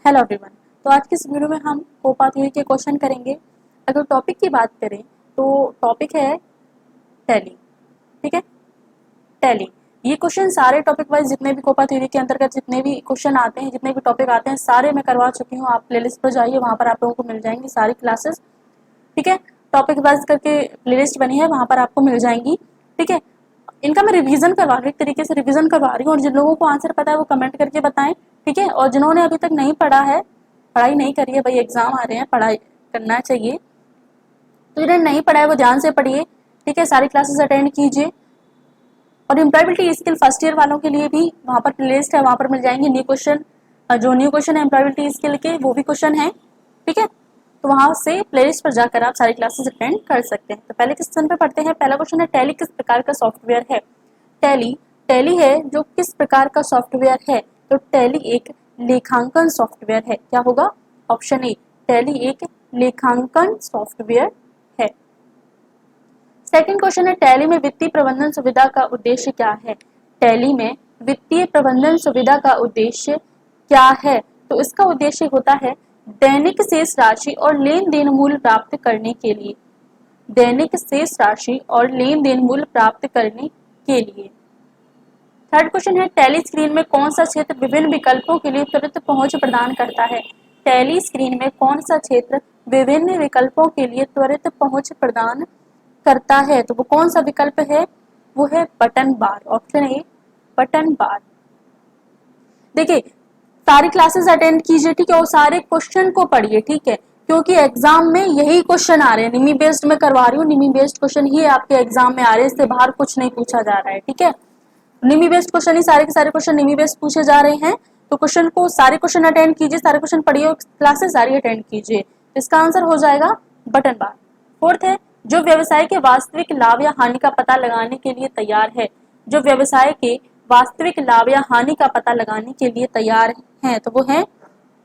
Hello everyone. तो आज की इस वीडियो में हम कोपा थ्योरी के क्वेश्चन करेंगे। अगर टॉपिक की बात करें तो टॉपिक है टैली। ठीक है, टैली। ये क्वेश्चन सारे टॉपिक वाइज जितने भी कोपा थ्योरी के अंतर्गत जितने भी क्वेश्चन आते हैं, जितने भी टॉपिक आते हैं, सारे मैं करवा चुकी हूँ। आप प्लेलिस्ट पर जाइए, वहां पर आप लोगों को मिल जाएंगी सारी क्लासेस। ठीक है, टॉपिक वाइज करके प्लेलिस्ट बनी है, वहां पर आपको मिल जाएंगी। ठीक है, इनका मैं रिवीजन करवा रही हूँ, एक तरीके से रिवीजन करवा रही हूँ। और जिन लोगों को आंसर पता है वो कमेंट करके बताएं। ठीक है, और जिन्होंने अभी तक नहीं पढ़ा है, पढ़ाई नहीं करी है, भाई एग्जाम आ रहे हैं, पढ़ाई करना चाहिए। तो जिन्होंने नहीं पढ़ा है वो ध्यान से पढ़िए। ठीक है, सारी क्लासेस अटेंड कीजिए। और एम्प्लॉयबिलिटी स्किल फर्स्ट ईयर वालों के लिए भी वहां पर प्लेलिस्ट है, वहां पर मिल जाएंगे न्यू क्वेश्चन। जो न्यू क्वेश्चन है एम्प्लॉयबिलिटी स्किल के, वो भी क्वेश्चन है। ठीक है, तो वहां से प्लेलिस्ट पर जाकर आप सारी क्लासेस अटेंड कर सकते हैं। तो पहले क्वेश्चन पे पढ़ते हैं। पहला क्वेश्चन है, टैली किस प्रकार का सॉफ्टवेयर है? टैली टैली है जो किस प्रकार का सॉफ्टवेयर है? तो टैली एक लेखांकन सॉफ्टवेयर है। क्या होगा? ऑप्शन ए, टैली एक लेखांकन सॉफ्टवेयर है। सेकंड क्वेश्चन है, टैली में वित्तीय प्रबंधन सुविधा का उद्देश्य क्या है? टैली में वित्तीय प्रबंधन सुविधा का उद्देश्य क्या है? तो इसका उद्देश्य होता है दैनिक शेष राशि और लेन देन मूल्य प्राप्त करने के लिए। दैनिक शेष राशि और लेन देन मूल्य प्राप्त करने के लिए। थर्ड क्वेश्चन है, टैली स्क्रीन में कौन सा क्षेत्र विभिन्न विकल्पों के लिए त्वरित पहुंच प्रदान करता है? टैली स्क्रीन में कौन सा क्षेत्र विभिन्न विकल्पों के लिए त्वरित पहुंच प्रदान करता है? तो वो कौन सा विकल्प है? वो है button bar. Option A, button bar. देखिए, सारी क्लासेस अटेंड कीजिए। ठीक है, और सारे क्वेश्चन को पढ़िए। ठीक है, क्योंकि एग्जाम में यही क्वेश्चन आ रहे हैं। निमी बेस्ड में करवा रही हूँ, निमी बेस्ड क्वेश्चन ही आपके एग्जाम में आ रहे हैं, इससे बाहर कुछ नहीं पूछा जा रहा है। ठीक है, निमी बेस्ड क्वेश्चन ही, सारे के सारे क्वेश्चन निमी बेस्ड पूछे जा रहे हैं। तो क्वेश्चन को, सारे क्वेश्चन अटेंड कीजिए, सारे क्वेश्चन पढ़िए और क्लासेस सारी अटेंड कीजिए। इसका आंसर हो जाएगा बटन बार। फोर्थ है, जो व्यवसाय के वास्तविक लाभ या हानि का पता लगाने के लिए तैयार है। जो व्यवसाय के वास्तविक लाभ या हानि का पता लगाने के लिए तैयार है, तो वो है,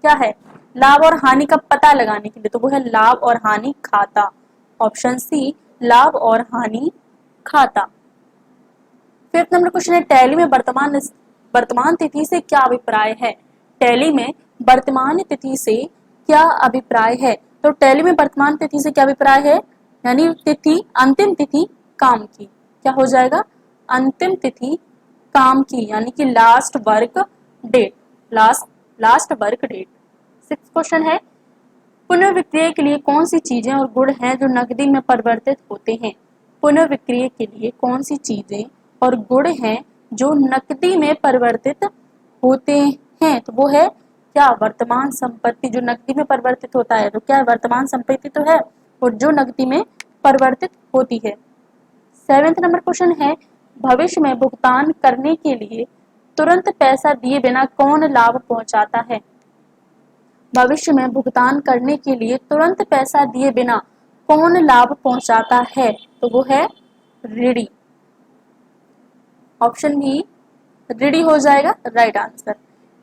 क्या है? लाभ और हानि का पता लगाने के लिए, तो वो है लाभ और हानि खाता। ऑप्शन सी, लाभ और हानि खाता। फिफ्थ नंबर क्वेश्चन है, टैली में वर्तमान तिथि से क्या अभिप्राय है? टैली में वर्तमान तिथि से क्या अभिप्राय है? तो टैली में वर्तमान तिथि से क्या अभिप्राय है? यानी तिथि, अंतिम तिथि काम की। क्या हो जाएगा? अंतिम तिथि काम की, यानी कि last work date. Last work date. Six question है, पुनर्विक्रय के लिए कौन सी चीजें और गुण हैं जो नकदी में परिवर्तित होते हैं? पुनर्विक्रय के लिए कौन सी चीजें और गुण हैं जो नकदी में परिवर्तित होते हैं? तो वो है, क्या? वर्तमान संपत्ति। जो नकदी में परिवर्तित होता है, तो क्या वर्तमान संपत्ति तो है, और जो नकदी में परिवर्तित होती है। सेवेंथ नंबर क्वेश्चन है, भविष्य में भुगतान करने के लिए तुरंत पैसा दिए बिना कौन लाभ पहुंचाता है? भविष्य में भुगतान करने के लिए तुरंत पैसा दिए बिना कौन लाभ पहुंचाता है? तो वो है ऋणी। ऑप्शन बी, ऋणी हो जाएगा right answer.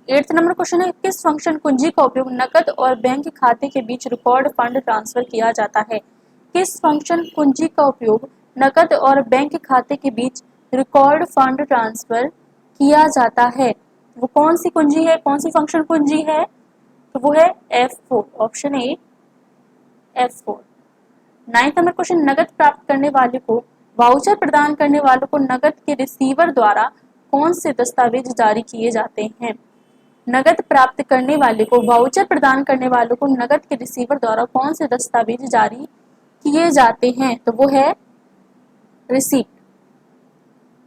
Eighth number question है, किस फंक्शन कुंजी का उपयोग नकद और बैंक खाते के बीच रिकॉर्ड फंड ट्रांसफर किया जाता है? किस फंक्शन कुंजी का उपयोग नकद और बैंक खाते के बीच रिकॉर्ड फंड ट्रांसफर किया जाता है? वो कौन सी कुंजी है, कौन सी फंक्शन कुंजी है? तो वो है F4। Option A, F4। Ninth number question, नकद प्राप्त करने वाले को वाउचर प्रदान करने वालों को नकद के रिसीवर द्वारा कौन से दस्तावेज जारी किए जाते हैं? नकद प्राप्त करने वाले को वाउचर प्रदान करने वालों को नकद के रिसीवर द्वारा कौन से दस्तावेज जारी किए जाते हैं? तो वो है रिसीप्ट।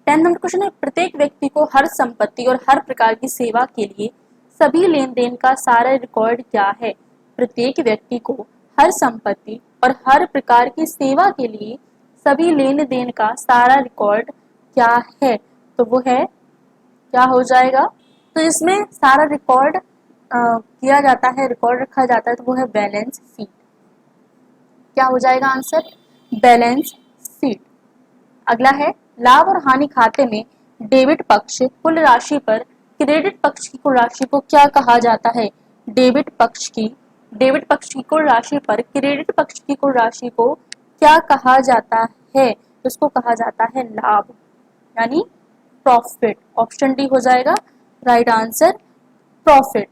10 नंबर क्वेश्चन है, प्रत्येक व्यक्ति को हर संपत्ति और हर प्रकार की सेवा के लिए सभी लेन देन का सारा रिकॉर्ड क्या है? प्रत्येक व्यक्ति को हर संपत्ति और हर प्रकार की सेवा के लिए सभी लेन देन का सारा रिकॉर्ड क्या है? तो वो है, क्या हो जाएगा? तो इसमें सारा रिकॉर्ड किया जाता है, रिकॉर्ड रखा जाता है, तो वो है बैलेंस शीट। क्या हो जाएगा आंसर? Balance sheet. अगला है, लाभ और हानि खाते में डेबिट पक्ष कुल राशि पर क्रेडिट पक्ष की कुल राशि को क्या कहा जाता है? डेबिट पक्ष की कुल राशि पर क्रेडिट पक्ष की कुल राशि को क्या कहा जाता है? तो उसको कहा जाता है लाभ, यानी प्रॉफिट। ऑप्शन डी हो जाएगा right answer, profit.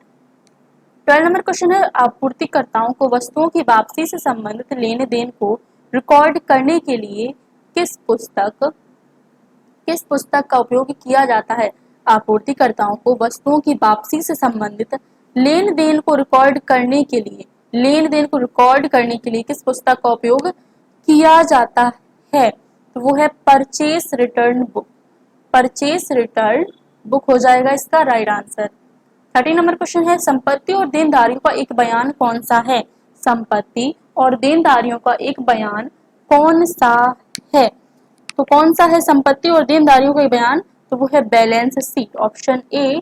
12 number question है, आपूर्तिकर्ताओं को वस्तुओं की वापसी से संबंधित लेन देन को रिकॉर्ड करने के लिए किस पुस्तक का उपयोग किया जाता है। आपूर्तिकर्ताओं को वस्तुओं की वापसी से संबंधित लेन देन को रिकॉर्ड करने के लिए किस पुस्तक का उपयोग किया जाता है, तो वो है परचेस रिटर्न बुक हो जाएगा इसका राइट आंसर। 13 नंबर क्वेश्चन है, संपत्ति और देनदारियों का एक बयान कौन सा है। संपत्ति और देनदारियों का एक बयान कौन सा है, तो कौन सा है संपत्ति और देनदारियों का बयान, तो वो है balance sheet. Option a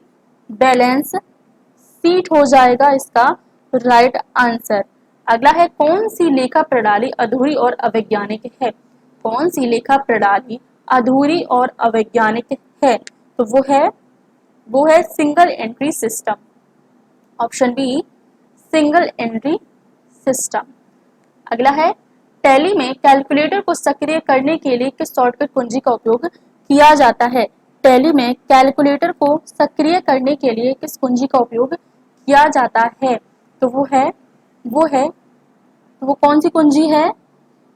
balance sheet हो जाएगा इसका राइट आंसर। अगला है, कौन सी लेखा प्रणाली अधूरी और अवैज्ञानिक है। कौन सी लेखा प्रणाली अधूरी और अवैज्ञानिक है, तो वो है single entry system. Option B single entry system. अगला है, टैली में कैलकुलेटर को सक्रिय करने के लिए किस शॉर्टकट कुंजी का उपयोग किया जाता है। टैली में कैलकुलेटर को सक्रिय करने के लिए किस कुंजी का उपयोग किया जाता है, तो वो कौन सी कुंजी है,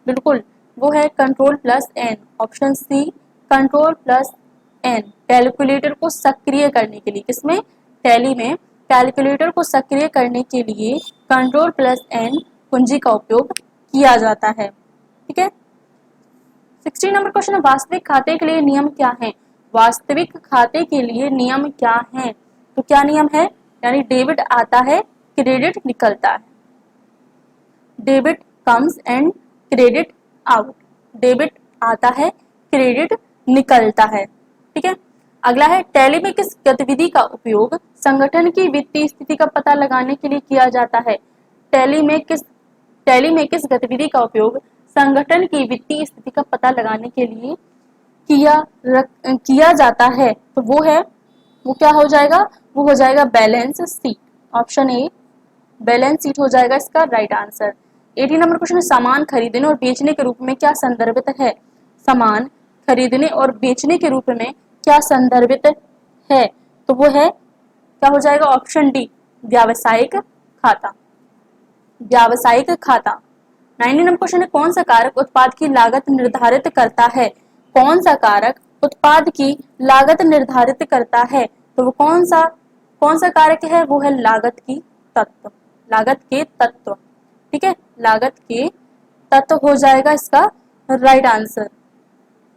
बिल्कुल वो है Ctrl+N। Option C Ctrl+N। Calculator को सक्रिय करने के लिए, किसमें, टैली में कैलकुलेटर को सक्रिय करने के लिए Ctrl+N कुंजी का उपयोग किया जाता है। ठीक है। 16 नंबर क्वेश्चन है, वास्तविक खाते के लिए नियम क्या है। वास्तविक खाते के लिए नियम क्या है, तो क्या नियम है, यानी डेबिट आता है क्रेडिट निकलता है। Debit comes and credit out. Debit आता है क्रेडिट निकलता है। ठीक है। अगला है, टैली में किस गतिविधि का उपयोग संगठन की वित्तीय स्थिति का पता लगाने के लिए किया जाता है। टैली में किस गतिविधि का उपयोग संगठन की वित्तीय स्थिति का पता लगाने के लिए किया जाता है, तो वो क्या हो जाएगा, वो हो जाएगा balance sheet. Option a balance sheet हो जाएगा इसका राइट आंसर। 18 नंबर क्वेश्चन, सामान खरीदने और बेचने के रूप में क्या संदर्भित है। सामान खरीदने और बेचने के रूप में क्या संदर्भित है, तो वो है क्या हो जाएगा, ऑप्शन डी व्यावसायिक खाता। व्यावसायिक खाता। 19 नंबर क्वेश्चन है, कौन सा कारक उत्पाद की लागत निर्धारित करता है। कौन सा कारक उत्पाद की लागत निर्धारित करता है, तो वो कौन सा कारक है, वो है लागत के तत्व। ठीक है, लागत के तत्व हो जाएगा इसका राइट आंसर।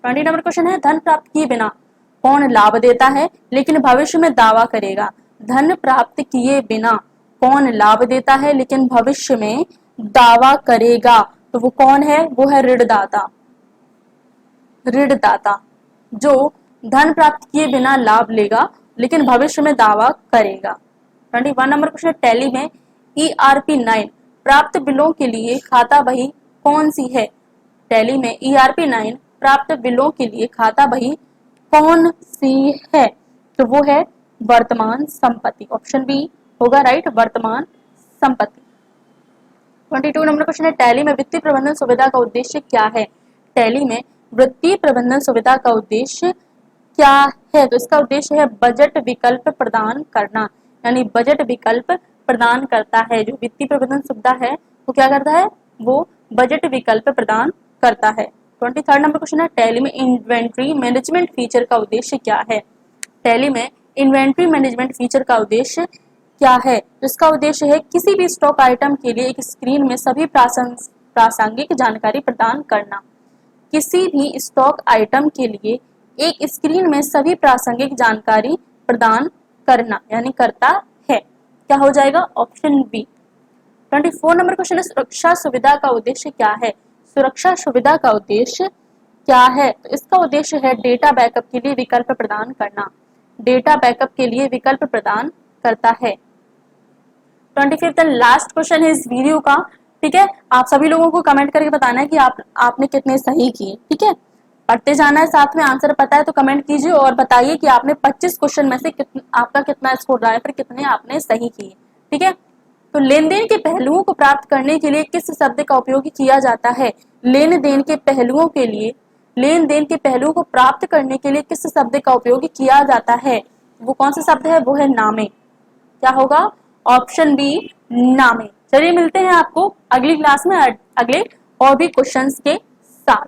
20 नंबर क्वेश्चन है, धन प्राप्त किए बिना कौन लाभ देता है लेकिन भविष्य में दावा करेगा। धन प्राप्त किए बिना कौन लाभ देता है लेकिन भविष्य में दावा करेगा, तो वो कौन है, वो है ऋणदाता। जो धन प्राप्त किए बिना लाभ लेगा लेकिन भविष्य में दावा करेगा। 21 नंबर क्वेश्चन, टैली में ERP 9 प्राप्त बिलों के लिए खाता बही कौन सी है। टैली में ERP 9 प्राप्त बिलों के लिए खाता बही कौन सी है, तो वो है वर्तमान संपत्ति। ऑप्शन बी होगा राइट, वर्तमान संपत्ति। 22 नंबर क्वेश्चन है, टैली में वित्तीय प्रबंधन सुविधा का उद्देश्य क्या है। टैली में वित्तीय प्रबंधन सुविधा का उद्देश्य क्या है, तो इसका उद्देश्य है बजट विकल्प प्रदान करना, यानी बजट विकल्प प्रदान करता है। जो वित्तीय प्रबंधन सुविधा है वो क्या करता है, वो बजट विकल्प प्रदान करता है। 23 नंबर क्वेश्चन है, टैली में इन्वेंट्री मैनेजमेंट फीचर का उद्देश्य क्या है। टैली में इन्वेंट्री मैनेजमेंट फीचर का उद्देश्य क्या है, तो इसका उद्देश्य है किसी भी स्टॉक आइटम के लिए एक स्क्रीन में सभी प्रासंगिक जानकारी प्रदान करना। किसी भी स्टॉक आइटम के लिए एक स्क्रीन में सभी प्रासंगिक जानकारी प्रदान करना, यानी करता है। क्या हो जाएगा, ऑप्शन बी। 24 नंबर क्वेश्चन है, सुरक्षा सुविधा का उद्देश्य क्या है। सुरक्षा सुविधा का उद्देश्य क्या है, तो इसका उद्देश्य है डेटा बैकअप के लिए विकल्प प्रदान करना। डेटा बैकअप के लिए विकल्प प्रदान करता है। 25 लास्ट क्वेश्चन है इस वीडियो का। ठीक है, आप सभी लोगों को कमेंट करके बताना है कि आपने कितने सही किए। ठीक है, पढ़ते जाना है, साथ में आंसर पता है तो कमेंट कीजिए और बताइए कि आपने 25 क्वेश्चन में से आपका कितना स्कोर रहा है, फिर कितने आपने सही किए। ठीक है, तो लेन देन के पहलुओं को प्राप्त करने के लिए किस शब्द का उपयोग किया जाता है। लेन देन के पहलुओं को प्राप्त करने के लिए किस शब्द का उपयोग किया जाता है, वो कौन सा शब्द है, वो है नामे। क्या होगा, ऑप्शन बी नामे। चलिए मिलते हैं आपको अगली क्लास में अगले और भी क्वेश्चंस के साथ।